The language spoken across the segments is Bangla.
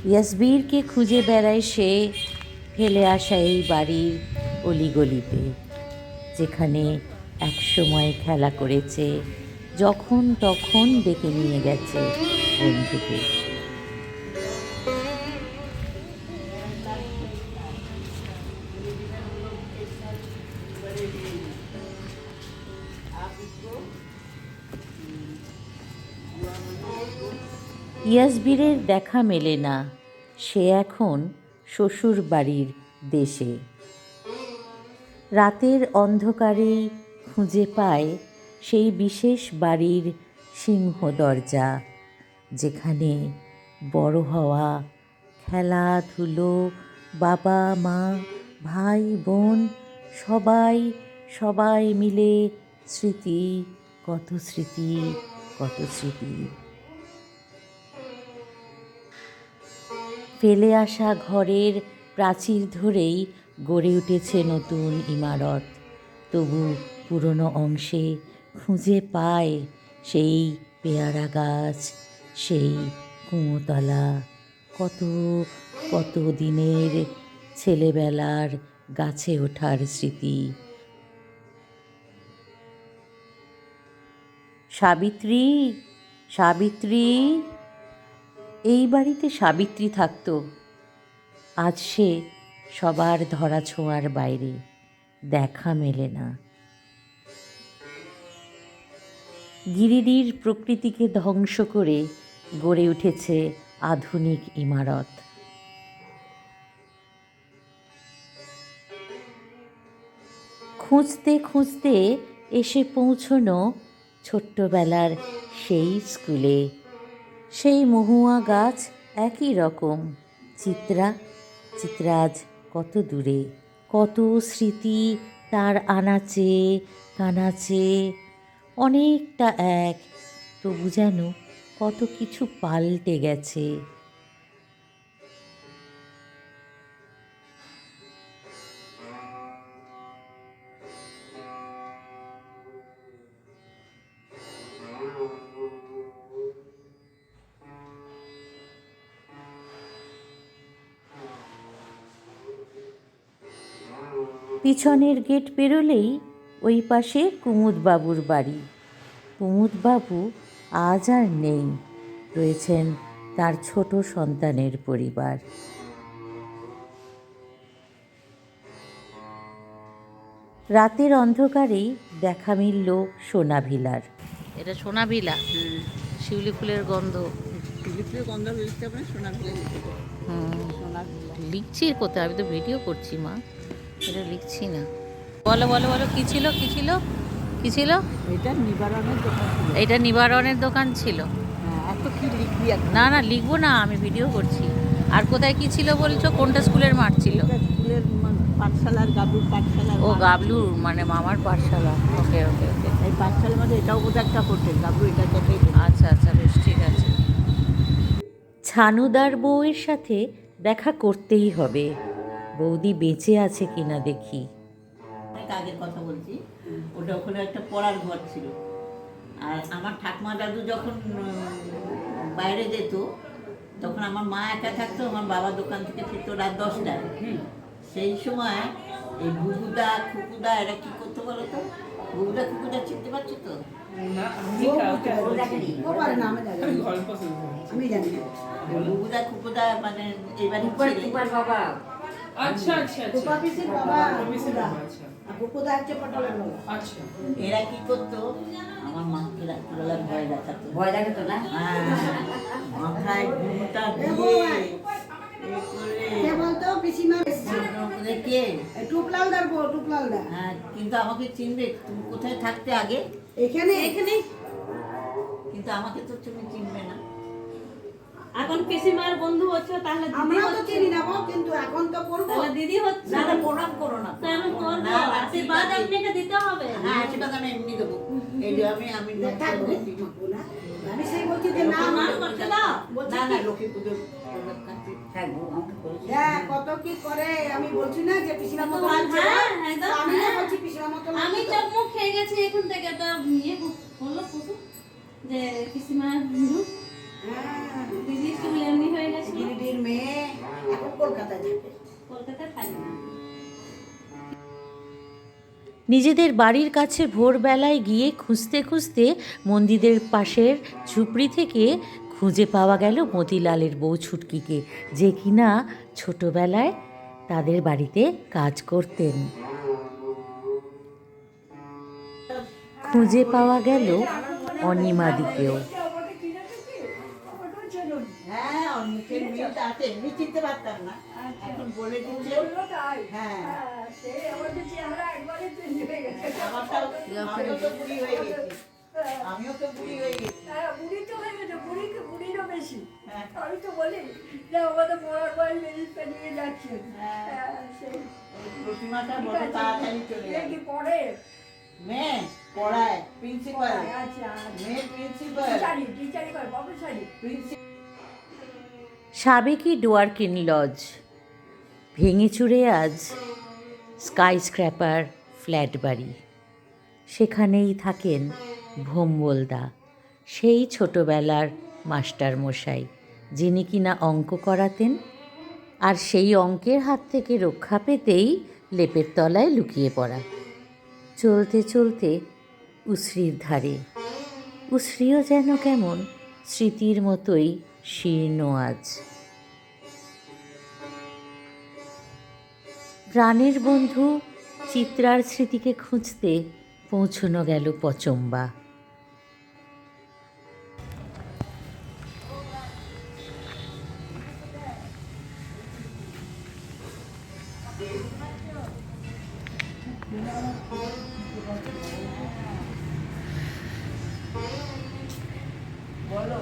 ইয়াসবীরকে খুঁজে বেড়ায় সে ফেলে আসা এই বাড়ির অলিগলিতে, যেখানে একসময় খেলা করেছে, যখন তখন ডেকে নিয়ে গেছে বন্ধুকে। ইয়াসবীরের দেখা মেলে না, সে এখন শ্বশুর বাড়ির দেশে। রাতের অন্ধকারেই খুঁজে পায় সেই বিশেষ বাড়ির সিংহ দরজা, যেখানে বড় হওয়া, খেলাধুলো, বাবা মা ভাই বোন সবাই সবাই মিলে স্মৃতি, কত স্মৃতি, কত স্মৃতি। ফেলে আসা ঘরের প্রাচীর ধরেই গড়ে উঠেছে নতুন ইমারত, তবু পুরনো অংশে খুঁজে পায় সেই পেয়ারা গাছ, সেই কুঁয়োতলা, কত কত দিনের ছেলেবেলার গাছে ওঠার স্মৃতি। সাবিত্রী, সাবিত্রী, এই বাড়িতে সাবিত্রী থাকতো। আজ সে সবার ধরা ছোঁয়ার বাইরে, দেখা মেলে না। গিরিডির প্রকৃতিকে ধ্বংস করে গড়ে উঠেছে আধুনিক ইমারত। খুঁজতে খুঁজতে এসে পৌঁছনো ছোট্টবেলার সেই স্কুলে, সেই মহুয়া গাছ একই রকম, চিত্রা আজ কত দূরে, কত স্মৃতি তার আনাচে কানাচে, অনেকটা এক, তবু যেন কত কিছু পাল্টে গেছে। পিছনের গেট পেরোলেই ওই পাশে কুমুদবাবুর বাড়ি। কুমুদবাবু আজ আর নেই, রয়েছেন তার ছোট সন্তানের পরিবার। রাতের অন্ধকারেই দেখা মিলল সোনাভিলার। এটা সোনাভিলা, শিউলি ফুলের গন্ধ। শিউলি ফুলের গন্ধ লিখতে হবে, সোনাভিলা লিখতে হবে। লিখছি কোথায়, আমি তো ভিডিও করছি মা, এটা লিখছি না। বলো বলো বলো, কী ছিল কী ছিল কী ছিল? এটা নিবারণের দোকান ছিল। এটা নিবারণের দোকান ছিল। এত কি লিখবি? না না লিখবো না, আমি ভিডিও করছি। আর কোথায় কি ছিল বলছো? কোনটা স্কুলের মাঠ ছিল? স্কুলের পাঠশালার, গাবলুর পাঠশালা। ও গাবলুর মানে মামার পাঠশালা। ওকে ওকে ওকে। এই পাঠশালার মধ্যে এটাও বোধহয় একটা হোটেল, গাবলু এটা দেখেই। আচ্ছা আচ্ছা, বেশ ঠিক আছে। ছানুদার বউয়ের সাথে দেখা করতেই হবে, বৌদি বেঁচে আছে কিনা দেখি। অনেক আগের কথা বলছি, ওটা ওখানে একটা পড়ার ঘর ছিল। আর আমার ঠাকুমা দাদু যখন বাইরে যেত, তখন আমার মা একা থাকতো, আমার বাবা দোকান থেকে ফিরতো রাত 10টায়। সেই সময় এই বুবুদা খুকুদা এরা কি করতে বলো তো? বুবুদা খুকুদা চিনতে পারছো তো? আমি জানি বুবুদা খুকুদা মানে এবারে বাবা। আচ্ছা আচ্ছা, এরা কি করতো, আমার মাকে রাত্রিবেলা ভয় দেখাতো। ভয় দেখাতো না? মাথায় ঘুমটা দিয়ে কিন্তু আমাকে চিনবে, তুমি কোথায় থাকতে আগে? এখানে এখানে, কিন্তু আমাকে তো তুমি চিনবে না। এখন পিসিমার বন্ধু হচ্ছে, তাহলে আমরা তো চিনি না, কিন্তু এখন তো করবো। তাহলে দিদি হচ্ছে। না না, প্রণাম করো না। কেন করবো? আশীর্বাদ আপনাকে দিতে হবে। হ্যাঁ, আশীর্বাদ আমি এমনি দেবো। এই যে আমি আমি আমি সেই বলছি যে না করতে দাও। না না, লক্ষ্মী পুজো কত কি করে, আমি বলছি না যে পিসিমার মতো লাগছে। আমি না বলছি পিসিমার মতো লাগছে। আমি চোখ মুখ খেয়ে গেছি এখন থেকে, তো ইয়ে হলো যে পিসিমার বন্ধু। দিদির চুল এমনি হয়ে গেছে, গিরিডির মেয়ে এখন কলকাতায় থাকে। কলকাতায় থাকে না। নিজেদের বাড়ির কাছে ভোরবেলায় গিয়ে খুঁজতে খুঁজতে মন্দিরের পাশের ঝুপড়ি থেকে খুঁজে পাওয়া গেল মতিলালের বউ ছুটকিকে, যে কিনা ছোটবেলায় তাদের বাড়িতে কাজ করতেন। খুঁজে পাওয়া গেল অনিমাদিকেও। হ্যাঁ, অনেকের মিলটা আছে, এমনি চিনতে পারতাম না, এখন বলে দিচ্ছে। হ্যাঁ, আমিও তো বুড়ি হয়ে গেছি, আমিও তো বুড়ি হয়ে গেছি। বুড়ি তো হয়ে গেছে, বুড়িরও বেশি। হ্যাঁ। আমি তো বলি যে আমাদের মরার বয়স বেশি পেরিয়ে যাচ্ছে। হ্যাঁ। সেই ওই প্রতিমাটা ঠিক বড় আছে। তাড়াতাড়ি চলে এ গেল। কি পড়ে? মেয়ে পড়ায়, প্রিন্সিপাল, আচ্ছা, মেয়ে প্রিন্সিপাল, টিচারি করে, প্রফেসরি। সাবেকি ডোয়ার্কিন লজ ভেঙে চুরে আজ স্কাই স্ক্র্যাপার ফ্ল্যাট বাড়ি। সেখানেই থাকেন ভোম্বলদা, সেই ছোটবেলার মাস্টার মশাই, যিনি কিনা অঙ্ক করাতেন, আর সেই অঙ্কের হাত থেকে রক্ষা পেতেই লেপের তলায় লুকিয়ে পড়া। চলতে চলতে উছরির ধারে, উছরিও যেন কেমন স্মৃতির মতোই শীর্ণ আজ। প্রাণের বন্ধু চিত্রার স্মৃতিকে খুঁজতে পৌঁছনো গেল পচম্বা। বলো,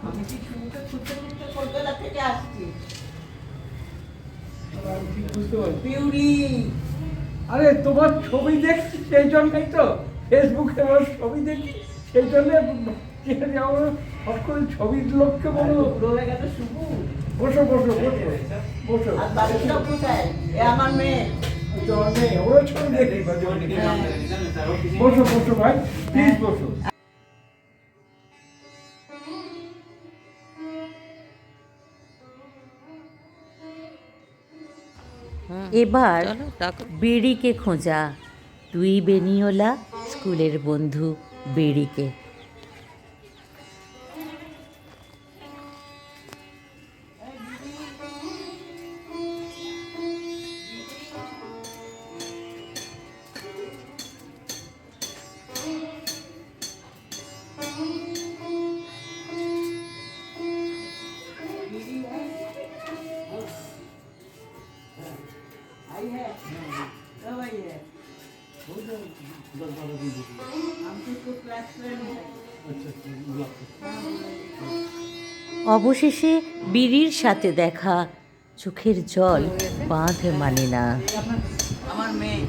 আমি কি শুনতে খুঁজতে খুঁজতে কলকাতা থেকে আসছি। পিউরি, আরে তোমার ছবি দেখছি সেই জন্যই তো, ফেসবুকে আমার ছবি দেখি সেই জন্য আমার হট করে ছবির লোককে বলো বুড়ো হয়ে গেছে শুভু। বসো বসো বসো বসো। আর বাড়ির সব কোথায়? এ আমার মেয়ে। তোমার মেয়ে, ওরা ছবি দেখি মাঝে মাঝে। বসো বসো ভাই, প্লিজ বসো। এবার বেড়িকে খোঁজা, দুই বেনিওলা স্কুলের বন্ধু বেড়িকে। आई है, कब आई है? हम तो इसको क्लास फ्रेंड है। অবশেষে বিড়ির সাথে দেখা, চোখের জল বাঁধ মানে না। আমার মেয়ে,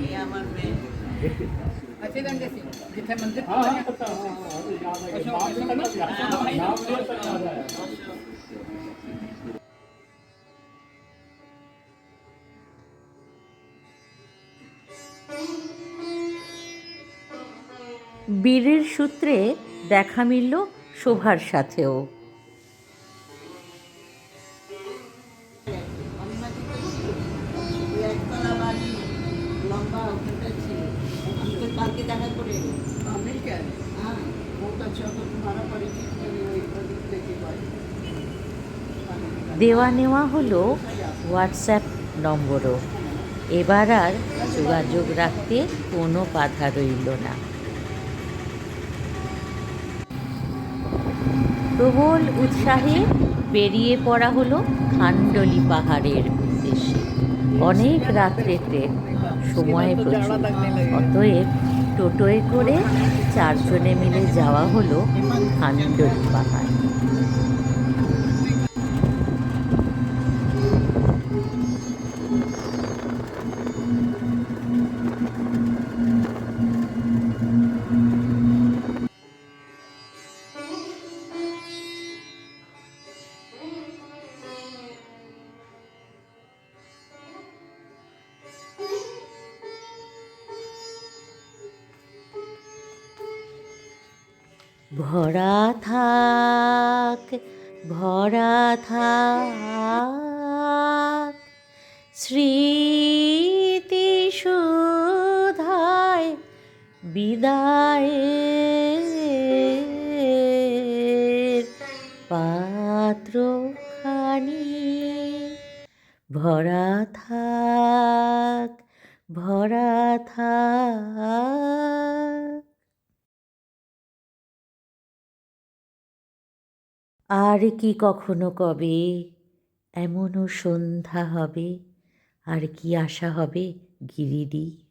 ये আমার মেয়ে। বীরের সূত্রে দেখা মিলল শোভার সাথেও। ওই একতলা বাড়ি, লম্বা ওখানটায় ছিল। আমি তো কালকে দেখা করে এলাম। हाँ, बहुत अच्छा तो तुम्हारा परिचित वही प्रदीप लेके गए। দেওয়া নেওয়া হলো হোয়াটসঅ্যাপ নম্বরও। এবার আর যোগাযোগ রাখতে কোনো বাধা রইল না। প্রবল উৎসাহে বেরিয়ে পড়া হলো খান্ডলি পাহাড়ের উদ্দেশ্যে। অনেক রাত্রে ট্রেন, সময় প্রচুর, অতএব টোটোয় করে চারজনে মিলে যাওয়া হলো খান্ডলি পাহাড়। ভরা থাক, ভরা থাক, স্মৃতি সুধায় বিদায়ের পাত্রখানি ভরা থাক, ভরা থাক। আর কি কখনো কবে এমনও সন্ধ্যা হবে, আর কি আশা হবে গিরিডি।